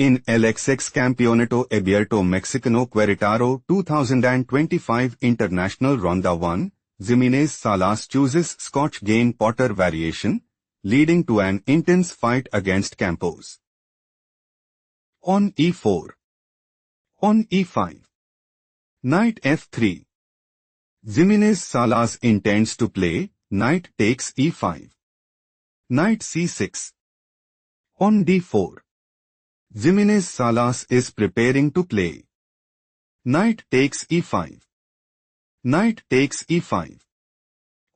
In LXX Campeonato Abierto Mexicano Queretaro 2025 International Ronda 1, Jimenez Salas chooses Scotch game Potter variation, leading to an intense fight against Campos. On e4. On e5. Knight f3. Jimenez Salas intends to play knight takes e5. Knight c6. On d4. Jimenez Salas is preparing to play knight takes e5. Knight takes e5.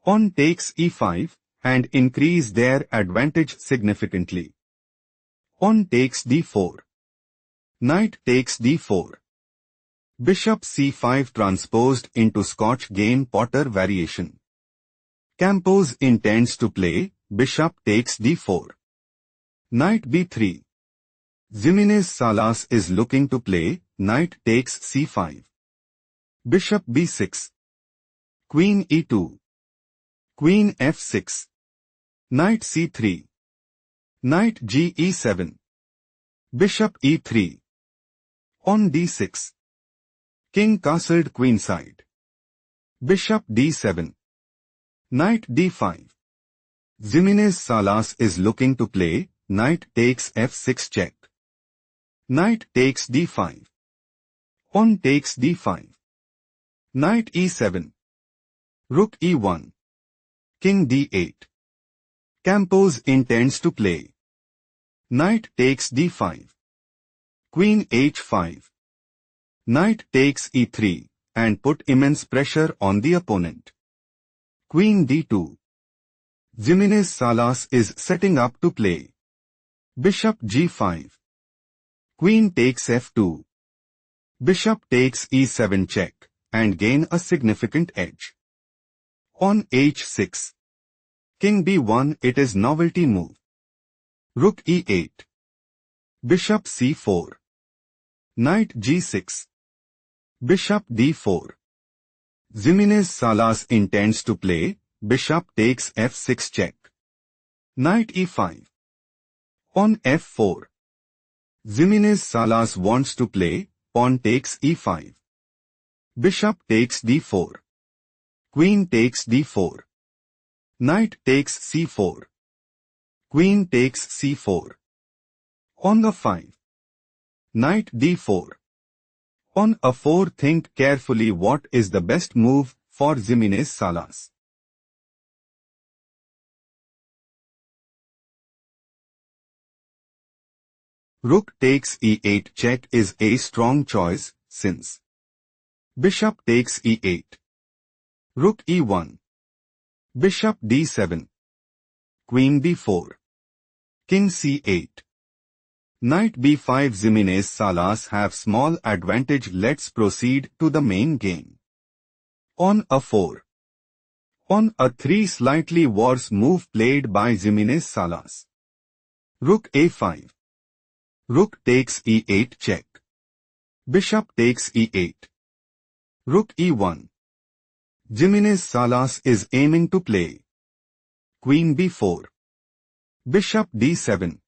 Pawn takes e5 and increase their advantage significantly. Pawn takes d4. Knight takes d4. Bishop c5 transposed into Scotch game Potter variation. Campos intends to play bishop takes d4. Knight b3. Jimenez Salas is looking to play knight takes c5. Bishop b6. Queen e2. Queen f6. Knight c3. Knight g e7. Bishop e3. On d6. King castled queenside. Bishop d7. Knight d5. Jimenez Salas is looking to play knight takes f6 check. Knight takes d5. Pawn takes d5. Knight e7. Rook e1. King d8. Campos intends to play knight takes d5. Queen h5. Knight takes e3 and put immense pressure on the opponent. Queen d2. Jimenez Salas is setting up to play bishop g5. Queen takes f2. Bishop takes e7 check and gain a significant edge. On h6. King b1 it is novelty move. Rook e8. Bishop c4. Knight g6. Bishop d4. Jimenez Salas intends to play bishop takes f6 check. Knight e5. On f4. Jimenez Salas wants to play pawn takes e5. Bishop takes d4. Queen takes d4. Knight takes c4. Queen takes c4. On a5. Knight d4. On a4 think carefully what is the best move for Jimenez Salas. Rook takes e8 check is a strong choice, since bishop takes e8. Rook e1. Bishop d7. Queen b4. King c8. Knight b5 Jimenez Salas have small advantage. Let's proceed to the main game. On a4. On a3 slightly worse move played by Jimenez Salas. Rook a5. Rook takes e8 check. Bishop takes e8. Rook e1. Jimenez Salas is aiming to play Queen b4. Bishop d7.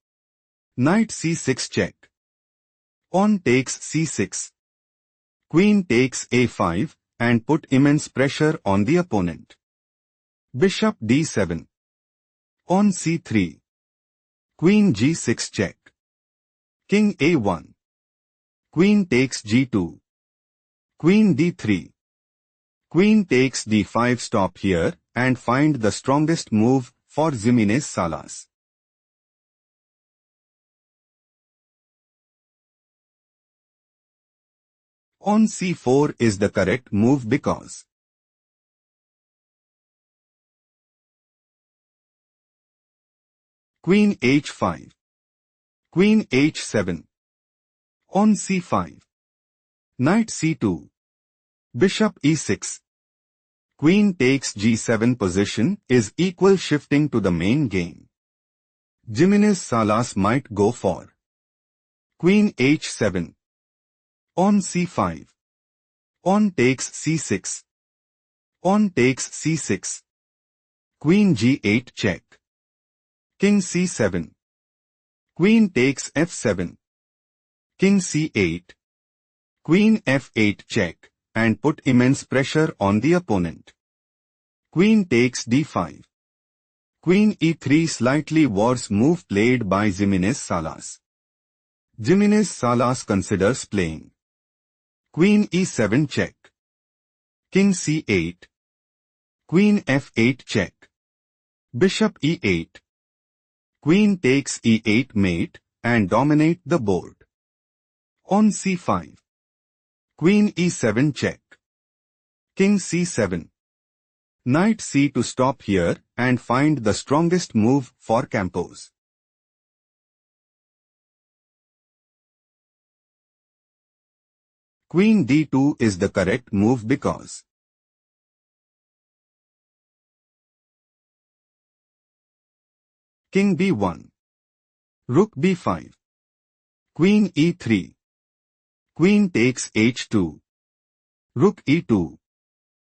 Knight c6 check. Pawn takes c6. Queen takes a5 and put immense pressure on the opponent. Bishop d7. Pawn c3. Queen g6 check. King a1. Queen takes g2. Queen d3. Queen takes d5. Stop here and find the strongest move for Jimenez Salas. On c4 is the correct move because Queen h5. Queen h7. On c5. Knight c2. Bishop e6. Queen takes g7 position is equal shifting to the main game. Jimenez Salas might go for Queen h7. On c5. Pawn takes c6. Pawn takes c6. Queen g8 check. King c7. Queen takes f7. King c8. Queen f8 check, and put immense pressure on the opponent. Queen takes d5. Queen e3 slightly worse move played by Jimenez Salas. Jimenez Salas considers playing. Queen e7 check. King c8. Queen f8 check. Bishop e8. Queen takes e8 mate, and dominate the board. On c5. Queen e7 check. King c7. Knight c to stop here and find the strongest move for Campos. Queen d2 is the correct move because King b1. Rook b5. Queen e3. Queen takes h2. Rook e2.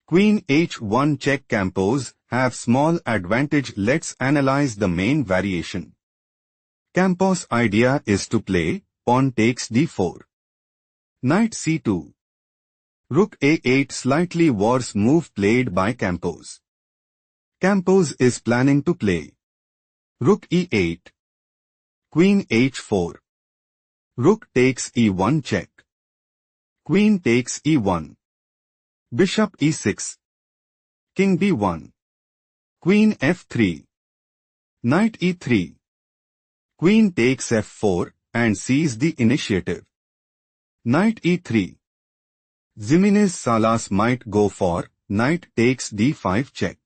Queen h1 check. Campos have small advantage. Let's analyze the main variation. Campos' idea is to play pawn takes d4. Knight c2. Rook a8 slightly worse move played by Campos. Campos is planning to play Rook e8. Queen h4. Rook takes e1 check. Queen takes e1. Bishop e6. King b1. Queen f3. Knight e3. Queen takes f4 and seize the initiative. Knight e3. Jimenez Salas might go for knight takes d5 check.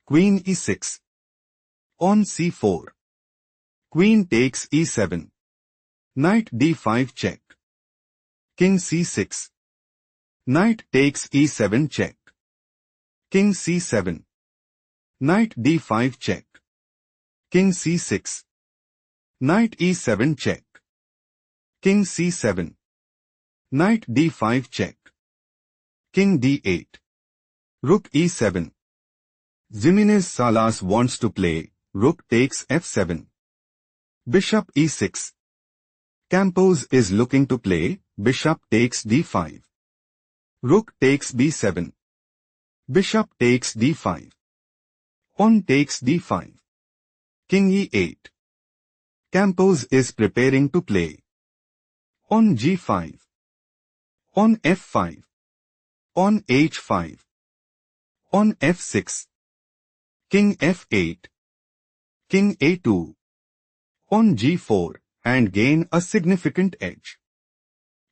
Queen e6. On c4. Queen takes e7. Knight d5 check. King c6. Knight takes e7 check. King c7. Knight d5 check. King c6. Knight e7 check. King c7. Knight d5 check. King d8. Rook e7. Jimenez Salas wants to play rook takes f7. Bishop e6. Campos is looking to play bishop takes d5. Rook takes b7. Bishop takes d5. Pawn takes d5. King e8. Campos is preparing to play on g5. On f5. On h5. On f6. King f8. King a2. On g4 and gain a significant edge.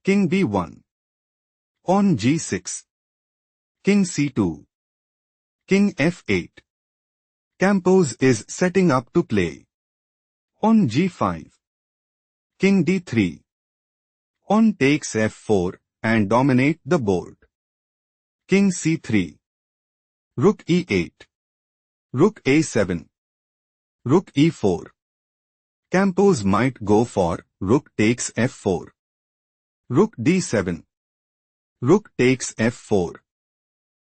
King b1. On g6. King c2. King f8. Campos is setting up to play on g5. King d3. On takes f4 and dominate the board. King c3. Rook e8. Rook a7. Rook e4. Campos might go for rook takes f4. Rook d7. Rook takes f4.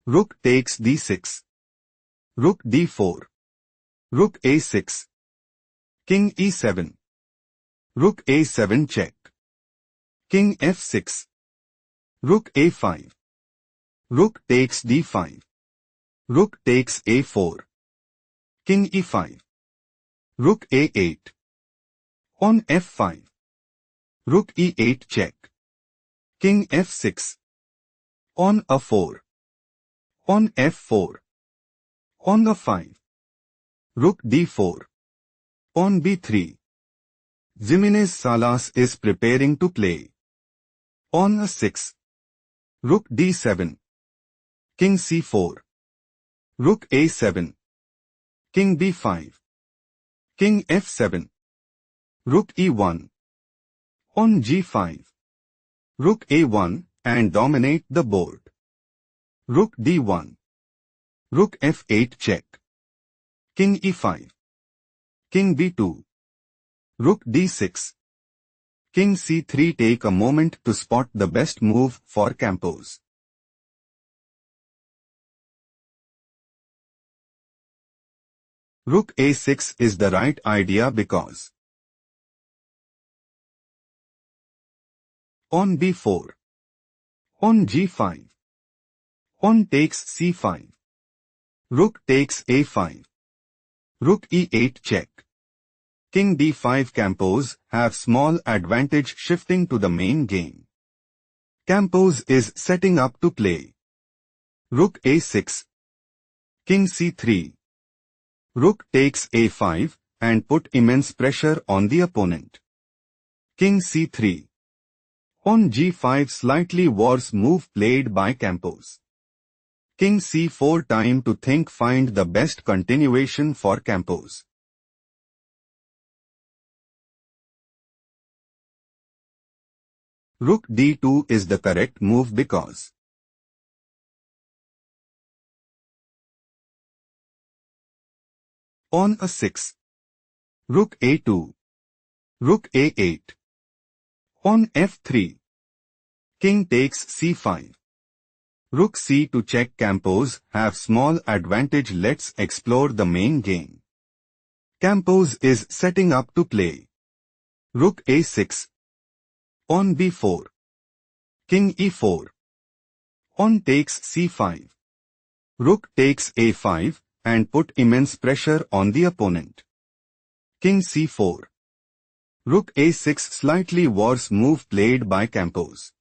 Rook takes d6. Rook d4. Rook a6. King e7. Rook a7 check. King f6. Rook a5. Rook takes d5. Rook takes a4. King e5. Rook a8. On f5. Rook e8 check. King f6. On a4. On f4. On a5. Rook d4. On b3. Jimenez Salas is preparing to play on a6. Rook d7. King c4. Rook a7. King b5. King f7. Rook e1. On g5. Rook a1 and dominate the board. Rook d1. Rook f8 check. King e5. King b2. Rook d6. King c3. Take a moment to spot the best move for Campos. Rook a6 is the right idea because On b4. On g5. On takes c5. Rook takes a5. Rook e8 check. King d5. Campos have small advantage shifting to the main game. Campos is setting up to play. Rook a6. King c3. Rook takes a5 and put immense pressure on the opponent. King c3. On g5. Slightly worse move played by Campos. King c4. Time to think, find the best continuation for Campos. Rook d2 is the correct move because on a6. Rook a2. Rook a8. On f3. King takes c5. Rook c2 check. Campos have small advantage. Let's explore the main game. Campos is setting up to play. Rook a6. On b4. King e4. On takes c5. Rook takes a5 and put immense pressure on the opponent. King c4. Rook a6. Slightly worse move played by Campos.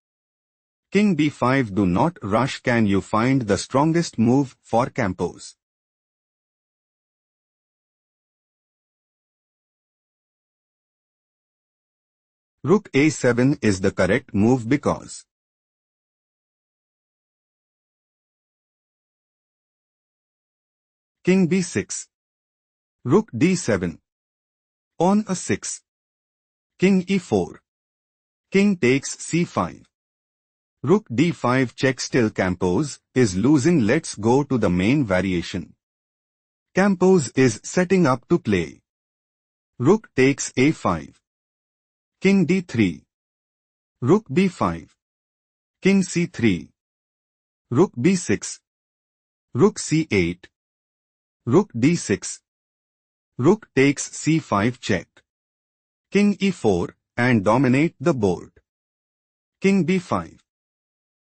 King b5. Do not rush. Can you find the strongest move for Campos? Rook a7 is the correct move because King b6. Rook d7. On a6. King e4. King takes c5. Rook d5 check. Still Campos is losing. Let's go to the main variation. Campos is setting up to play. Rook takes a5. King d3. Rook b5. King c3. Rook b6. Rook c8. Rook d6. Rook takes c5 check. King e4 and dominate the board. King b5.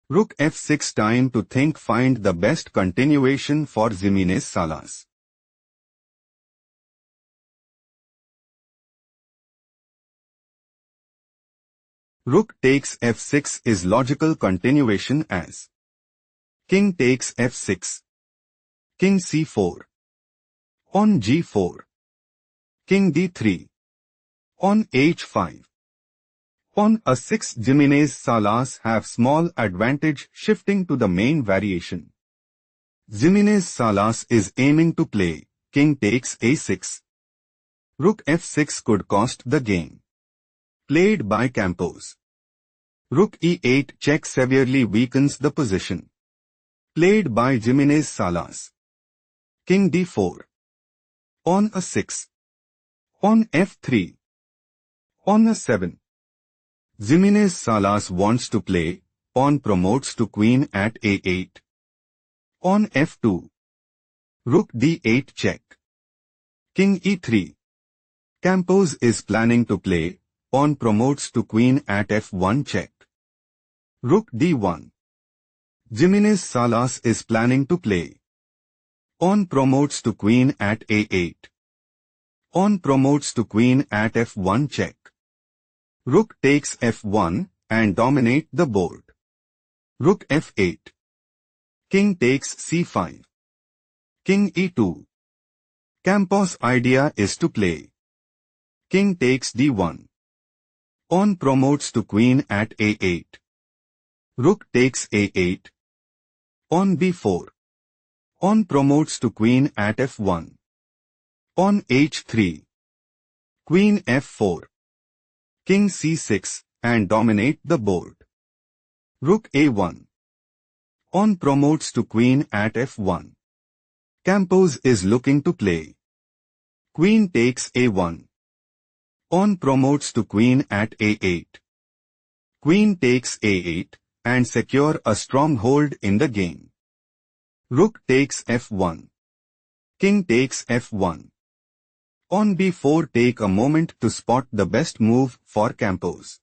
Rook f6. Time to think, find the best continuation for Jimenez Salas. Rook takes f6 is logical continuation as King takes f6. King c4. On g4. King d3. On h5. On a6. Jimenez Salas have small advantage shifting to the main variation. Jimenez Salas is aiming to play King takes a6. Rook f6 could cost the game. Played by Campos. Rook e8 check severely weakens the position. Played by Jimenez Salas. King d4. On a6. On f3. On a7. Jimenez Salas wants to play. Pawn promotes to queen at a8. On f2. Rook d8 check. King e3. Campos is planning to play. Pawn promotes to queen at f1 check. Rook d1. Jimenez Salas is planning to play. Pawn promotes to queen at a8. Pawn promotes to queen at f1 check. Rook takes f1 and dominate the board. Rook f8. King takes c5. King e2. Campos' idea is to play. King takes d1. Pawn promotes to queen at a8. Rook takes a8. Pawn b4. Pawn promotes to queen at f1. Pawn h3. Queen f4. King c6 and dominate the board. Rook a1. Pawn promotes to queen at f1. Campos is looking to play. Queen takes a1. Pawn promotes to queen at a8. Queen takes a8 and secure a stronghold in the game. Rook takes f1. King takes f1. On b4. Take a moment to spot the best move for Campos.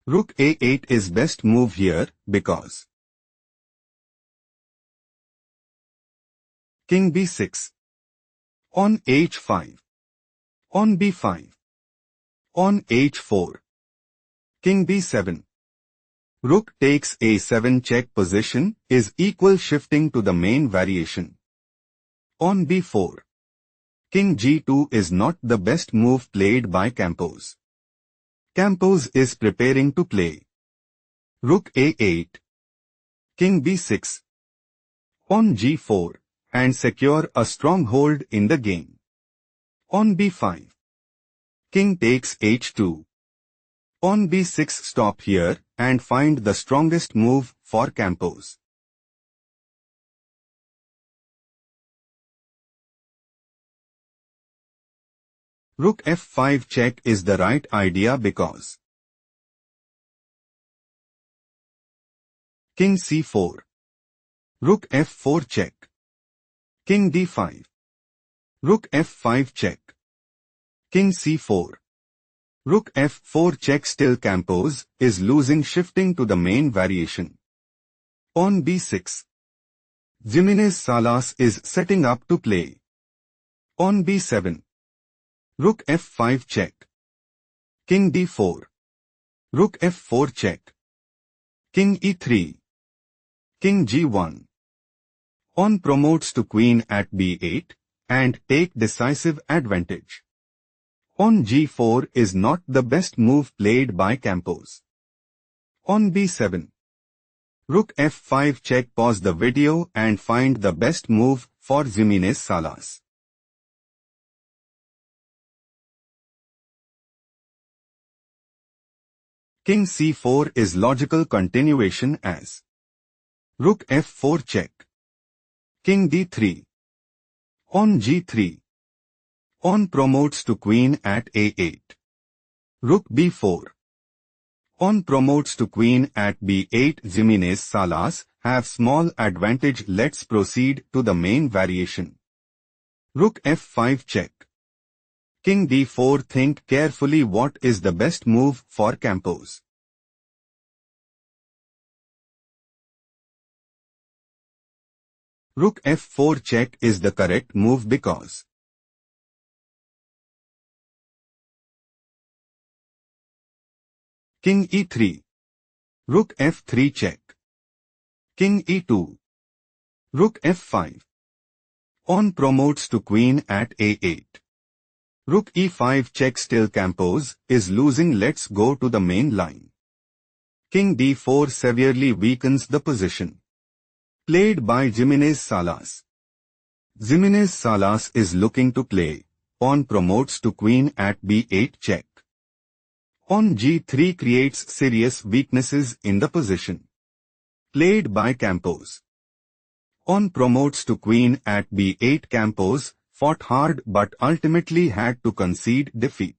Rook a8 is best move here because King b6, on h5, on b5, on h4, King b7. Rook takes a7 check position is equal shifting to the main variation. On b4, King g2 is not the best move played by Campos. Campos is preparing to play Rook a8, King b6, on g4, and secure a stronghold in the game. On b5, King takes h2. On b6 stop here and find the strongest move for Campos. Rook f5 check is the right idea because King c4, Rook f4 check, King d5, Rook f5 check, King c4, Rook f4 check. Still Campos is losing shifting to the main variation. On b6, Jimenez Salas is setting up to play. On b7, Rook f5 check, King d4, Rook f4 check, King e3, King g1. On promotes to Queen at b8 and take decisive advantage. On g4 is not the best move played by Campos. On b7, Rook f5 check. Pause the video and find the best move for Jimenez Salas. King c4 is logical continuation as Rook f4 check, King d3, on g3, on promotes to Queen at a8, Rook b4, on promotes to Queen at b8. Jimenez Salas have small advantage. Let's proceed to the main variation. Rook f5 check, King d4. Think carefully what is the best move for Campos. Rook f4 check is the correct move because King e3, Rook f3 check, King e2, Rook f5, on promotes to Queen at a8, Rook e5 check. Still Campos is losing. Let's go to the main line. King d4 severely weakens the position played by Jimenez Salas. Jimenez Salas is looking to play pawn promotes to Queen at b8 check. On g3 creates serious weaknesses in the position played by Campos. On promotes to Queen at b8. Campos fought hard but ultimately had to concede defeat.